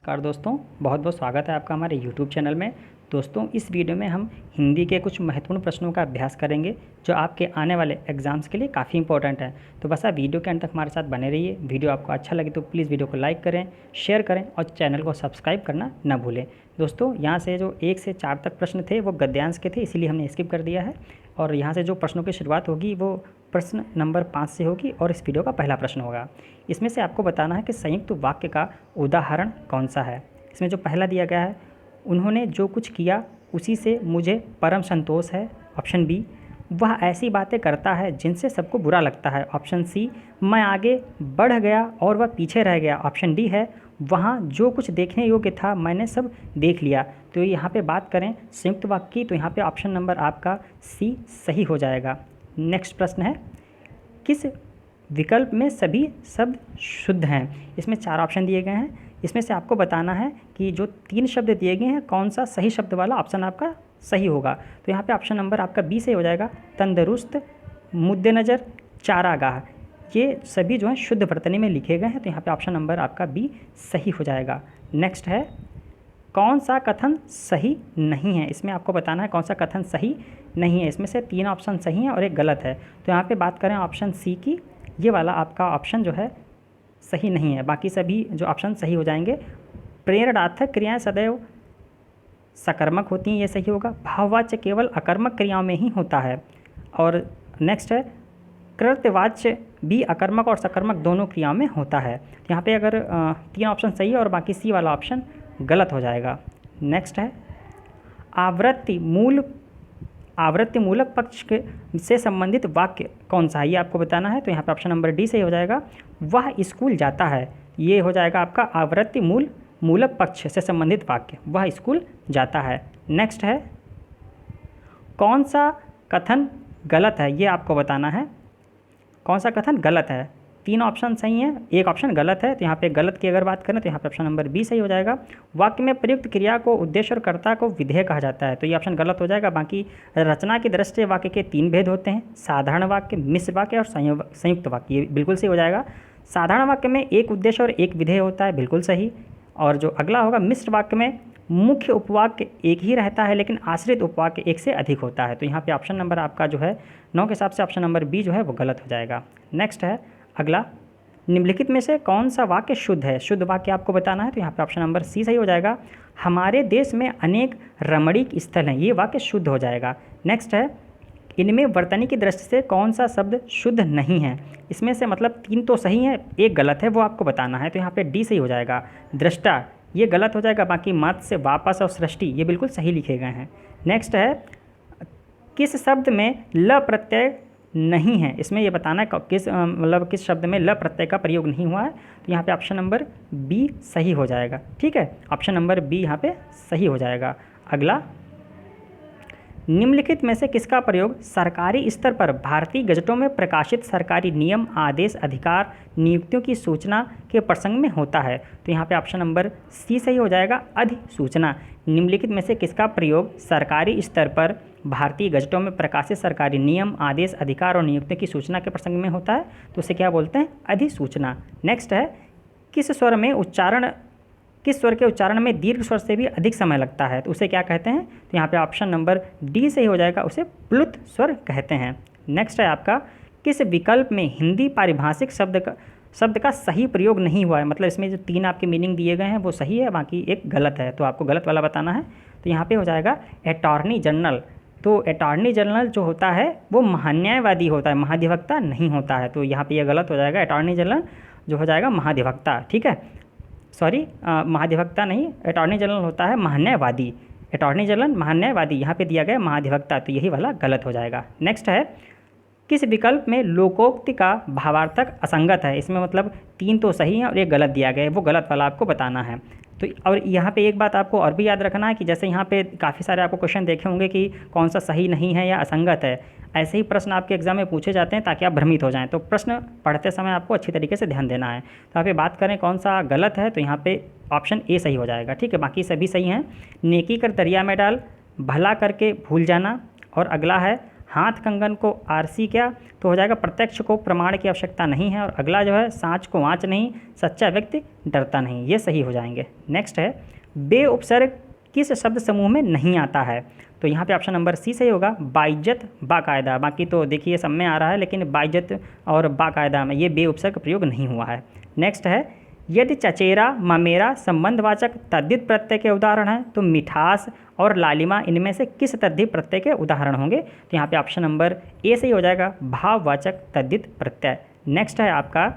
नमस्कार दोस्तों, बहुत बहुत स्वागत है आपका हमारे YouTube चैनल में। दोस्तों, इस वीडियो में हम हिंदी के कुछ महत्वपूर्ण प्रश्नों का अभ्यास करेंगे जो आपके आने वाले एग्जाम्स के लिए काफ़ी इंपॉर्टेंट है। तो बस आप वीडियो के अंत तक हमारे साथ बने रहिए। वीडियो आपको अच्छा लगे तो प्लीज़ वीडियो को लाइक करें, शेयर करें और चैनल को सब्सक्राइब करना न भूलें। दोस्तों, यहाँ से जो 1 से 4 तक प्रश्न थे वो गद्यांश के थे, इसीलिए हमने स्किप कर दिया है। और यहाँ से जो प्रश्नों की शुरुआत होगी वो प्रश्न नंबर 5 से होगी और इस वीडियो का पहला प्रश्न होगा। इसमें से आपको बताना है कि संयुक्त वाक्य का उदाहरण कौन सा है। इसमें जो पहला दिया गया है, उन्होंने जो कुछ किया उसी से मुझे परम संतोष है। ऑप्शन बी, वह ऐसी बातें करता है जिनसे सबको बुरा लगता है। ऑप्शन सी, मैं आगे बढ़ गया और वह पीछे रह गया। ऑप्शन डी है, वहाँ जो कुछ देखने योग्य था मैंने सब देख लिया। तो यहाँ पे बात करें संयुक्त वाक्य की, तो यहाँ पे ऑप्शन नंबर आपका सी सही हो जाएगा। नेक्स्ट प्रश्न है, किस विकल्प में सभी शब्द शुद्ध हैं। इसमें 4 ऑप्शन दिए गए हैं। इसमें से आपको बताना है कि जो 3 शब्द दिए गए हैं कौन सा सही शब्द वाला ऑप्शन आपका सही होगा। तो यहाँ पे ऑप्शन नंबर आपका बी सही हो जाएगा। तंदुरुस्त, मुद्देनज़र, चारागाह, ये सभी जो हैं शुद्ध वर्तनी में लिखे गए हैं। तो यहाँ पे ऑप्शन नंबर आपका बी सही हो जाएगा। नेक्स्ट है, कौन सा कथन सही नहीं है। इसमें आपको बताना है कौन सा कथन सही नहीं है। इसमें से 3 ऑप्शन सही हैं और 1 गलत है। तो यहाँ पे बात करें ऑप्शन सी की, ये वाला आपका ऑप्शन जो है सही नहीं है। बाकी सभी जो ऑप्शन सही हो जाएंगे। प्रेरणार्थक क्रियाएं सदैव सकर्मक होती हैं, ये सही होगा। भाववाच्य केवल अकर्मक क्रियाओं में ही होता है। और नेक्स्ट है, कृत्यवाच्य भी अकर्मक और सकर्मक दोनों क्रियाओं में होता है। यहाँ पे अगर 3 ऑप्शन सही है और बाकी सी वाला ऑप्शन गलत हो जाएगा। नेक्स्ट है, आवृत्ति मूलक पक्ष के से संबंधित वाक्य कौन सा है, ये आपको बताना है। तो यहाँ पे ऑप्शन नंबर डी सही हो जाएगा। वह स्कूल जाता है, ये हो जाएगा आपका आवृत्ति मूलक पक्ष से संबंधित वाक्य, वह स्कूल जाता है। नेक्स्ट है, कौन सा कथन गलत है, ये आपको बताना है कौन सा कथन गलत है। 3 ऑप्शन सही हैं, 1 ऑप्शन गलत है। तो यहाँ पे गलत की अगर बात करें तो यहाँ पे ऑप्शन नंबर बी सही हो जाएगा। वाक्य में प्रयुक्त क्रिया को उद्देश्य और कर्ता को विधेय कहा जाता है, तो ये ऑप्शन गलत हो जाएगा। बाकी रचना की दृष्टि से वाक्य के 3 भेद होते हैं, साधारण वाक्य, मिश्र वाक्य और संयुक्त वाक्य, ये बिल्कुल सही हो जाएगा। साधारण वाक्य में 1 उद्देश्य और 1 विधेय होता है, बिल्कुल सही। और जो अगला होगा, मिश्र वाक्य में मुख्य उपवाक्य 1 ही रहता है लेकिन आश्रित उपवाक्य 1 से अधिक होता है। तो यहाँ पे ऑप्शन नंबर आपका जो है 9 के हिसाब से ऑप्शन नंबर बी जो है वो गलत हो जाएगा। नेक्स्ट है अगला, निम्नलिखित में से कौन सा वाक्य शुद्ध है। शुद्ध वाक्य आपको बताना है। तो यहाँ पे ऑप्शन नंबर सी सही हो जाएगा। हमारे देश में अनेक रमणीक स्थल हैं, ये वाक्य शुद्ध हो जाएगा। नेक्स्ट है, इनमें वर्तनी की दृष्टि से कौन सा शब्द शुद्ध नहीं है। इसमें से मतलब 3 तो सही हैं, 1 गलत है, वो आपको बताना है। तो यहाँ पे डी सही हो जाएगा। दृष्टा, ये गलत हो जाएगा। बाकी मत से वापस और सृष्टि, ये बिल्कुल सही लिखे गए हैं। नेक्स्ट है, किस शब्द में ल प्रत्यय नहीं है। इसमें ये बताना है किस शब्द में ल प्रत्यय का प्रयोग नहीं हुआ है। तो यहाँ पे ऑप्शन नंबर बी सही हो जाएगा। ठीक है, ऑप्शन नंबर बी यहाँ पे सही हो जाएगा। अगला, निम्नलिखित में से किसका प्रयोग सरकारी स्तर पर भारतीय गजटों में प्रकाशित सरकारी नियम, आदेश, अधिकार, नियुक्तियों की सूचना के प्रसंग में होता है। तो यहाँ पे ऑप्शन नंबर सी सही हो जाएगा। अधिसूचना, निम्नलिखित में से किसका प्रयोग सरकारी स्तर पर भारतीय गजटों में प्रकाशित सरकारी नियम, आदेश, अधिकार और नियुक्तियों की सूचना के प्रसंग में होता है, तो उसे क्या बोलते हैं, अधिसूचना। नेक्स्ट है, किस स्वर के उच्चारण में दीर्घ स्वर से भी अधिक समय लगता है, तो उसे क्या कहते हैं। तो यहाँ पे ऑप्शन नंबर डी सही हो जाएगा, उसे प्लुत स्वर कहते हैं। नेक्स्ट है आपका, किस विकल्प में हिंदी पारिभाषिक शब्द का सही प्रयोग नहीं हुआ है। मतलब इसमें जो 3 आपके मीनिंग दिए गए हैं वो सही है, बाकी 1 गलत है, तो आपको गलत वाला बताना है। तो यहाँ पे हो जाएगा अटॉर्नी जनरल। तो अटॉर्नी जनरल जो होता है वो महान्यायवादी होता है, महाधिवक्ता नहीं होता है। तो यहाँ पे ये गलत हो जाएगा। अटॉर्नी जनरल जो हो जाएगा महाधिवक्ता। ठीक है, सॉरी, महाधिवक्ता नहीं, अटॉर्नी जनरल होता है महान्यायवादी। अटॉर्नी जनरल महान्यायवादी, यहाँ पे दिया गया महाधिवक्ता, तो यही वाला गलत हो जाएगा। नेक्स्ट है, किस विकल्प में लोकोक्ति का भावार्थक असंगत है। इसमें मतलब 3 तो सही हैं और 1 गलत दिया गया है, वो गलत वाला आपको बताना है। तो और यहाँ पे एक बात आपको और भी याद रखना है कि जैसे यहाँ पे काफ़ी सारे आपको क्वेश्चन देखे होंगे कि कौन सा सही नहीं है या असंगत है, ऐसे ही प्रश्न आपके एग्जाम में पूछे जाते हैं ताकि आप भ्रमित हो जाएं। तो प्रश्न पढ़ते समय आपको अच्छी तरीके से ध्यान देना है। तो यहाँ पे बात करें कौन सा गलत है, तो यहाँ पे ऑप्शन ए सही हो जाएगा। ठीक है, बाकी सभी सही हैं। नेकी कर दरिया में डाल, भला करके भूल जाना, और अगला है हाथ कंगन को आरसी क्या, तो हो जाएगा प्रत्यक्ष को प्रमाण की आवश्यकता नहीं है। और अगला जो है साँच को आँच नहीं, सच्चा व्यक्ति डरता नहीं, ये सही हो जाएंगे। नेक्स्ट है बे उपसर्ग किस शब्द समूह में नहीं आता है, तो यहाँ पे ऑप्शन नंबर सी सही होगा, बाइज्जत बाकायदा। बाकी तो देखिए सब में आ रहा है, लेकिन बाइज्जत और बाकायदा में ये बे उपसर्ग प्रयोग नहीं हुआ है। नेक्स्ट है यदि चचेरा ममेरा संबंधवाचक तद्धित प्रत्यय के उदाहरण हैं, तो मिठास और लालिमा इनमें से किस तद्धित प्रत्यय के उदाहरण होंगे, तो यहाँ पे ऑप्शन नंबर ए सही हो जाएगा, भाववाचक तद्धित प्रत्यय। नेक्स्ट है आपका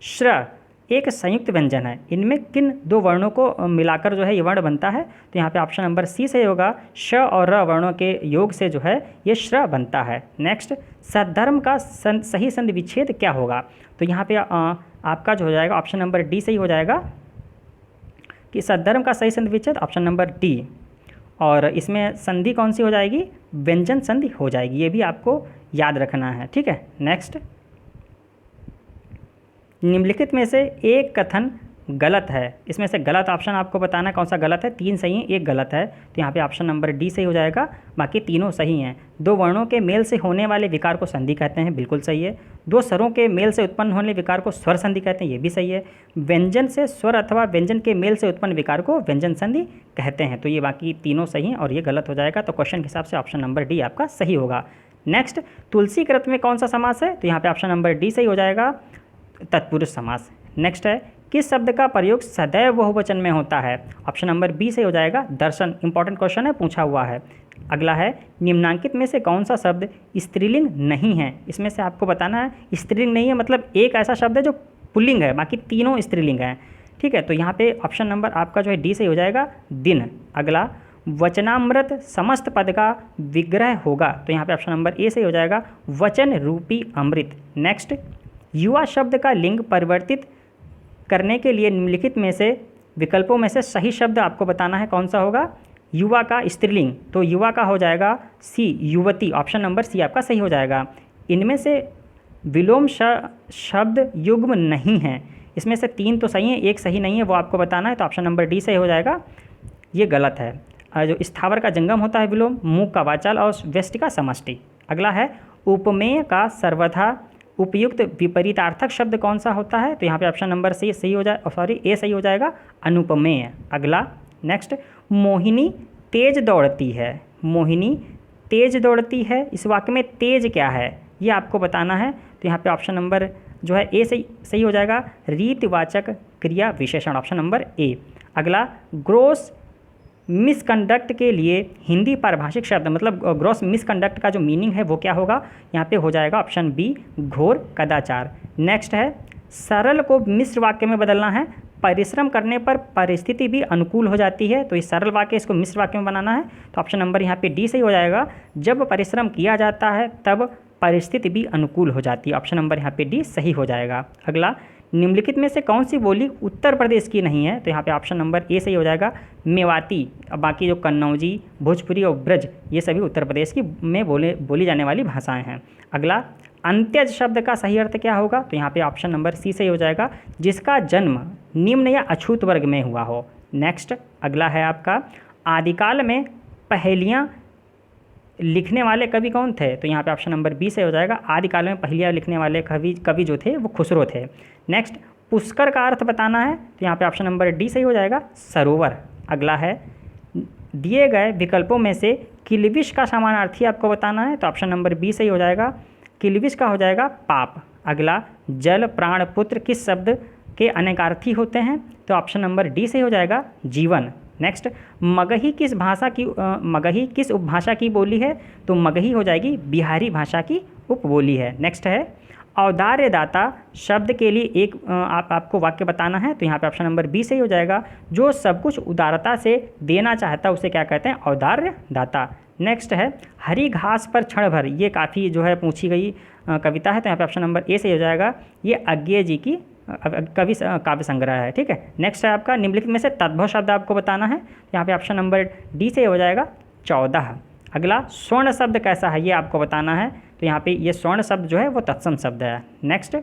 श्र एक संयुक्त व्यंजन है, इनमें किन दो वर्णों को मिलाकर जो है ये वर्ण बनता है, तो यहाँ पे ऑप्शन नंबर सी सही होगा, श और र वर्णों के योग से जो है ये श्र बनता है। नेक्स्ट सद्धर्म का सही संधि विच्छेद क्या होगा, तो यहाँ पे आपका जो हो जाएगा ऑप्शन नंबर डी सही हो जाएगा कि सद्धर्म का सही संधि विच्छेद ऑप्शन नंबर डी। और इसमें संधि कौन सी हो जाएगी, व्यंजन संधि हो जाएगी, ये भी आपको याद रखना है, ठीक है। नेक्स्ट निम्नलिखित में से एक कथन गलत है, इसमें से गलत ऑप्शन आपको बताना है कौन सा गलत है, 3 सही हैं, एक गलत है, तो यहाँ पे ऑप्शन नंबर डी सही हो जाएगा, बाकी तीनों सही हैं। दो वर्णों के मेल से होने वाले विकार को संधि कहते हैं, बिल्कुल सही है। दो स्वरों के मेल से उत्पन्न होने विकार को स्वर संधि कहते हैं, ये भी सही है। व्यंजन से स्वर अथवा व्यंजन के मेल से उत्पन्न विकार को व्यंजन संधि कहते हैं, तो ये बाकी तीनों सही हैं और ये गलत हो जाएगा, तो क्वेश्चन के हिसाब से ऑप्शन नंबर डी आपका सही होगा। नेक्स्ट तुलसी कृत में कौन सा समास है, तो यहाँ पे ऑप्शन नंबर डी सही हो जाएगा, तत्पुरुष समास। नेक्स्ट है किस शब्द का प्रयोग सदैव बहुवचन में होता है, ऑप्शन नंबर बी से हो जाएगा, दर्शन। इंपॉर्टेंट क्वेश्चन है, पूछा हुआ है। अगला है निम्नांकित में से कौन सा शब्द स्त्रीलिंग नहीं है, इसमें से आपको बताना है स्त्रीलिंग नहीं है मतलब एक ऐसा शब्द है जो पुल्लिंग है, बाकी तीनों स्त्रीलिंग हैं, ठीक है। तो यहाँ पे ऑप्शन नंबर आपका जो है डी से हो जाएगा, दिन। अगला वचनामृत समस्त पद का विग्रह होगा, तो यहाँ पे ऑप्शन नंबर ए से हो जाएगा, वचन रूपी अमृत। नेक्स्ट युवा शब्द का लिंग परिवर्तित करने के लिए निम्नलिखित में से विकल्पों में से सही शब्द आपको बताना है कौन सा होगा, युवा का स्त्रीलिंग, तो युवा का हो जाएगा सी, युवती। ऑप्शन नंबर सी आपका सही हो जाएगा। इनमें से विलोम शब्द युग्म नहीं है, इसमें से 3 तो सही है, एक सही नहीं है, वो आपको बताना है, तो ऑप्शन नंबर डी सही हो जाएगा, ये गलत है। जो स्थावर का जंगम होता है विलोम, मूक का वाचाल और व्यष्टि का समष्टि। अगला है उपमेय का सर्वथा उपयुक्त विपरीतार्थक शब्द कौन सा होता है, तो यहाँ पे ऑप्शन नंबर सी सही हो जाए, ए सही हो जाएगा, अनुपमेय। अगला नेक्स्ट मोहिनी तेज दौड़ती है, मोहिनी तेज दौड़ती है, इस वाक्य में तेज क्या है ये आपको बताना है, तो यहाँ पे ऑप्शन नंबर जो है ए सही हो जाएगा, रीतिवाचक क्रिया विशेषण, ऑप्शन नंबर ए। अगला ग्रोस मिसकंडक्ट के लिए हिंदी पारिभाषिक शब्द मतलब ग्रॉस मिसकंडक्ट का जो मीनिंग है वो क्या होगा, यहाँ पे हो जाएगा ऑप्शन बी, घोर कदाचार। नेक्स्ट है सरल को मिश्र वाक्य में बदलना है, परिश्रम करने पर परिस्थिति भी अनुकूल हो जाती है, तो ये सरल वाक्य इसको मिश्र वाक्य में बनाना है, तो ऑप्शन नंबर यहाँ पे डी सही हो जाएगा, जब परिश्रम किया जाता है तब परिस्थिति भी अनुकूल हो जाती है, ऑप्शन नंबर यहाँ पे डी सही हो जाएगा। अगला निम्नलिखित में से कौन सी बोली उत्तर प्रदेश की नहीं है, तो यहाँ पे ऑप्शन नंबर ए सही हो जाएगा, मेवाती। बाकी जो कन्नौजी, भोजपुरी और ब्रज ये सभी उत्तर प्रदेश की में बोली जाने वाली भाषाएं हैं। अगला अंत्यज शब्द का सही अर्थ क्या होगा, तो यहाँ पे ऑप्शन नंबर सी सही हो जाएगा, जिसका जन्म निम्न या अछूत वर्ग में हुआ हो। नेक्स्ट अगला है आपका आदिकाल में पहेलियाँ लिखने वाले कवि कौन थे, तो यहाँ पे ऑप्शन नंबर बी से हो जाएगा, आदिकाल में पहेलियाँ लिखने वाले कवि जो थे वो खुसरो थे। नेक्स्ट पुष्कर का अर्थ बताना है, तो यहाँ पे ऑप्शन नंबर डी सही हो जाएगा, सरोवर। अगला है दिए गए विकल्पों में से किलबिश का समानार्थी आपको बताना है, तो ऑप्शन नंबर बी सही हो जाएगा, किलबिश का हो जाएगा पाप। अगला जल प्राण पुत्र किस शब्द के अनेकार्थी होते हैं, तो ऑप्शन नंबर डी सही हो जाएगा, जीवन। नेक्स्ट मगही किस उपभाषा की बोली है, तो मगही हो जाएगी बिहारी भाषा की उपबोली है। नेक्स्ट है औदार्यदाता शब्द के लिए एक आपको वाक्य बताना है, तो यहाँ पे ऑप्शन नंबर बी सही हो जाएगा, जो सब कुछ उदारता से देना चाहता है उसे क्या कहते हैं, औदार्यदाता। नेक्स्ट है हरी घास पर क्षण भर, ये काफ़ी जो है पूछी गई कविता है, तो यहाँ पे ऑप्शन नंबर ए सही हो जाएगा, ये अज्ञेय जी की कवि काव्य संग्रह है, ठीक है। नेक्स्ट है आपका निम्नलिखित में से तद्भव शब्द आपको बताना है, यहाँ पे ऑप्शन नंबर डी से हो जाएगा 14। अगला स्वर्ण शब्द कैसा है ये आपको बताना है, तो यहाँ पे ये स्वर्ण शब्द जो है वो तत्सम शब्द है। नेक्स्ट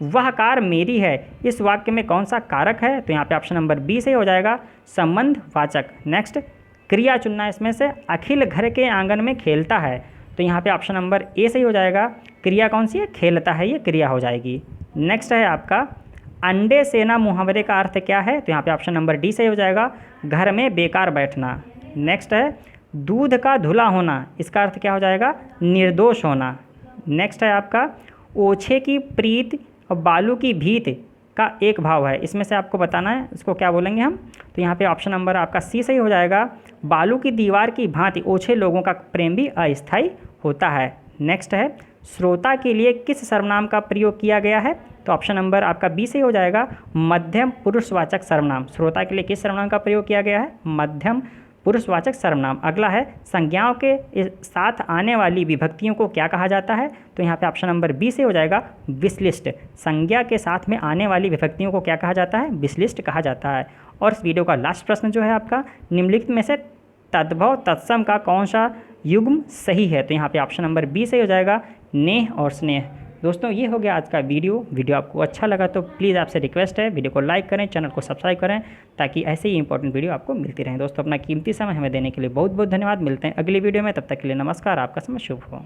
वह कार मेरी है, इस वाक्य में कौन सा कारक है, तो यहाँ पे ऑप्शन नंबर बी से हो जाएगा, संबंधवाचक। नेक्स्ट क्रिया चुनना इसमें से, अखिल घर के आंगन में खेलता है, तो यहाँ पे ऑप्शन नंबर ए सही हो जाएगा। क्रिया कौन सी है? खेलता है, ये क्रिया हो जाएगी। नेक्स्ट है आपका अंडे सेना मुहावरे का अर्थ क्या है? तो यहाँ पे ऑप्शन नंबर डी सही हो जाएगा, घर में बेकार बैठना। नेक्स्ट है दूध का धुला होना, इसका अर्थ क्या हो जाएगा? निर्दोष होना। नेक्स्ट है आपका ओछे की प्रीत और बालू की भीत का एक भाव है, इसमें से आपको बताना है इसको क्या बोलेंगे हम। तो यहाँ पे ऑप्शन नंबर आपका सी सही हो जाएगा, बालू की दीवार की भांति ओछे लोगों का प्रेम भी अस्थायी होता है। नेक्स्ट है श्रोता के लिए किस सर्वनाम का प्रयोग किया गया है? तो ऑप्शन नंबर आपका बी सही हो जाएगा, मध्यम पुरुषवाचक सर्वनाम। श्रोता के लिए किस सर्वनाम का प्रयोग किया गया है? मध्यम पुरुषवाचक सर्वनाम। अगला है संज्ञाओं के साथ आने वाली विभक्तियों को क्या कहा जाता है? तो यहाँ पे ऑप्शन नंबर बी से हो जाएगा, विश्लिष्ट। संज्ञा के साथ में आने वाली विभक्तियों को क्या कहा जाता है? विश्लिष्ट कहा जाता है। और इस वीडियो का लास्ट प्रश्न जो है आपका, निम्नलिखित में से तद्भव तत्सम का कौन सा युग्म सही है? तो यहाँ पे ऑप्शन नंबर बी से हो जाएगा, नेह और स्नेह। दोस्तों ये हो गया आज का वीडियो आपको अच्छा लगा तो प्लीज़ आपसे रिक्वेस्ट है वीडियो को लाइक करें, चैनल को सब्सक्राइब करें, ताकि ऐसे ही इंपॉर्टेंट वीडियो आपको मिलती रहें। दोस्तों अपना कीमती समय हमें देने के लिए बहुत बहुत धन्यवाद। मिलते हैं अगली वीडियो में, तब तक के लिए नमस्कार, आपका समय शुभ हो।